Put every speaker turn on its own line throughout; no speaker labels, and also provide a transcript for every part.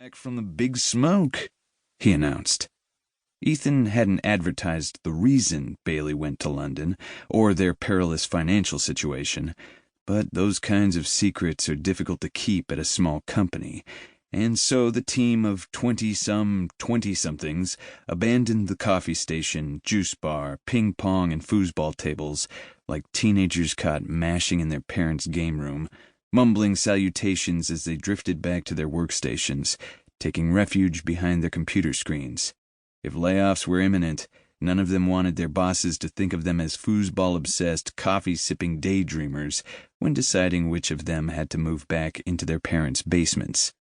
Back from the big smoke, he announced. Ethan hadn't advertised the reason Bailey went to London, or their perilous financial situation, but those kinds of secrets are difficult to keep at a small company, and so the team of 20-somethings abandoned the coffee station, juice bar, ping-pong, and foosball tables like teenagers caught mashing in their parents' game room, mumbling salutations as they drifted back to their workstations, taking refuge behind their computer screens. If layoffs were imminent, none of them wanted their bosses to think of them as foosball-obsessed, coffee-sipping daydreamers when deciding which of them had to move back into their parents' basements.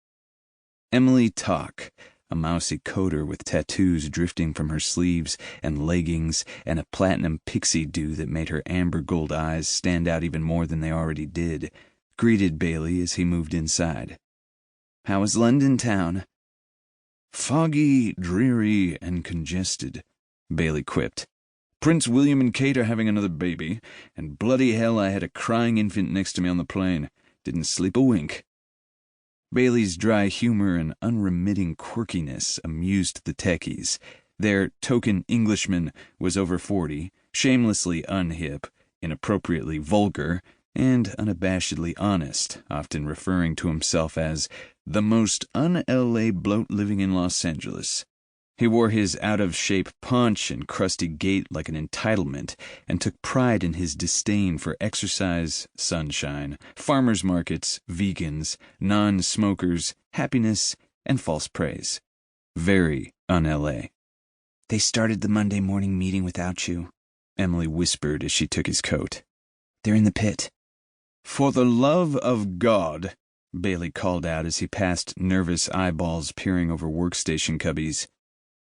Emily Talk, a mousy coder with tattoos drifting from her sleeves and leggings and a platinum pixie due that made her amber gold eyes stand out even more than they already did, greeted Bailey as he moved inside. "How is London town?" "Foggy, dreary, and congested," Bailey quipped. "Prince William and Kate are having another baby, and bloody hell I had a crying infant next to me on the plane. Didn't sleep a wink." Bailey's dry humor and unremitting quirkiness amused the techies. Their token Englishman was over 40, shamelessly unhip, inappropriately vulgar, and unabashedly honest, often referring to himself as the most un-LA bloat living in Los Angeles. He wore his out-of-shape paunch and crusty gait like an entitlement, and took pride in his disdain for exercise, sunshine, farmers markets, vegans, non-smokers, happiness, and false praise. Very un-LA. "They started the Monday morning meeting without you," Emily whispered as she took his coat. "They're in the pit." "For the love of God," Bailey called out as he passed nervous eyeballs peering over workstation cubbies,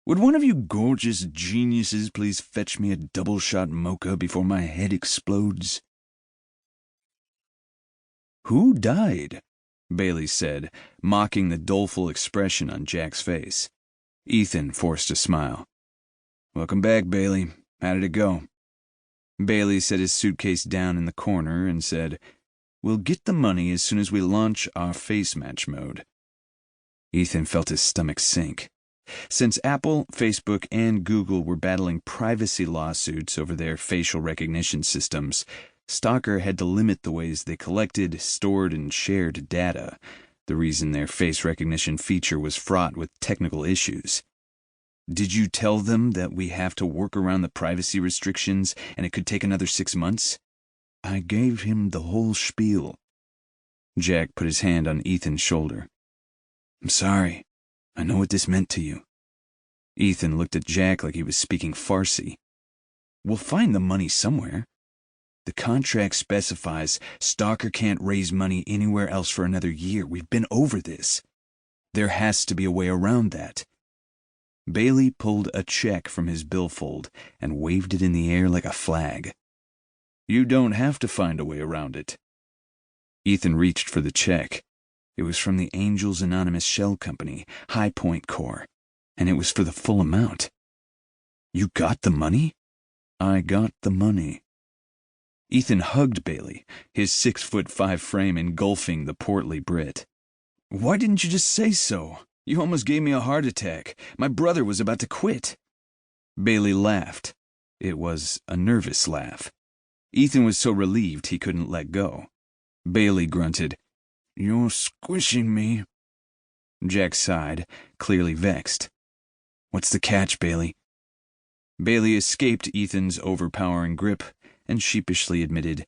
"would one of you gorgeous geniuses please fetch me a double-shot mocha before my head explodes?" "Who died?" Bailey said, mocking the doleful expression on Jack's face. Ethan forced a smile. "Welcome back, Bailey. How did it go?" Bailey set his suitcase down in the corner and said, "We'll get the money as soon as we launch our face match mode." Ethan felt his stomach sink. Since Apple, Facebook, and Google were battling privacy lawsuits over their facial recognition systems, Stalker had to limit the ways they collected, stored, and shared data, the reason their face recognition feature was fraught with technical issues. "Did you tell them that we have to work around the privacy restrictions and it could take another 6 months?" "I gave him the whole spiel." Jack put his hand on Ethan's shoulder. "I'm sorry. I know what this meant to you." Ethan looked at Jack like he was speaking Farsi. "We'll find the money somewhere. The contract specifies Stalker can't raise money anywhere else for another year. We've been over this. There has to be a way around that." Bailey pulled a check from his billfold and waved it in the air like a flag. "You don't have to find a way around it." Ethan reached for the check. It was from the Angels Anonymous Shell Company, High Point Corps, and it was for the full amount. "You got the money?" "I got the money." Ethan hugged Bailey, his 6'5" frame engulfing the portly Brit. "Why didn't you just say so? You almost gave me a heart attack. My brother was about to quit." Bailey laughed. It was a nervous laugh. Ethan was so relieved he couldn't let go. Bailey grunted, "You're squishing me." Jack sighed, clearly vexed. "What's the catch, Bailey?" Bailey escaped Ethan's overpowering grip and sheepishly admitted,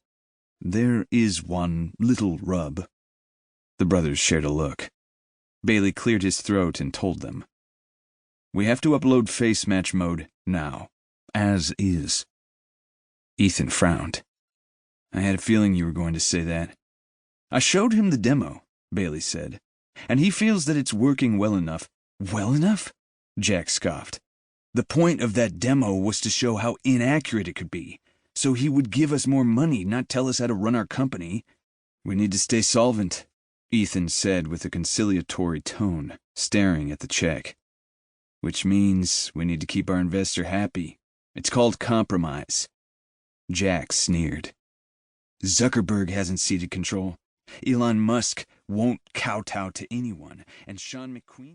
"There is one little rub." The brothers shared a look. Bailey cleared his throat and told them, "We have to upload face match mode now, as is." Ethan frowned. "I had a feeling you were going to say that." "I showed him the demo," Bailey said, "and he feels that it's working well enough." "Well enough?" Jack scoffed. "The point of that demo was to show how inaccurate it could be, so he would give us more money, not tell us how to run our company." "We need to stay solvent," Ethan said with a conciliatory tone, staring at the check. "Which means we need to keep our investor happy. It's called compromise." Jack sneered. "Zuckerberg hasn't ceded control. Elon Musk won't kowtow to anyone, and Sean McQueen..."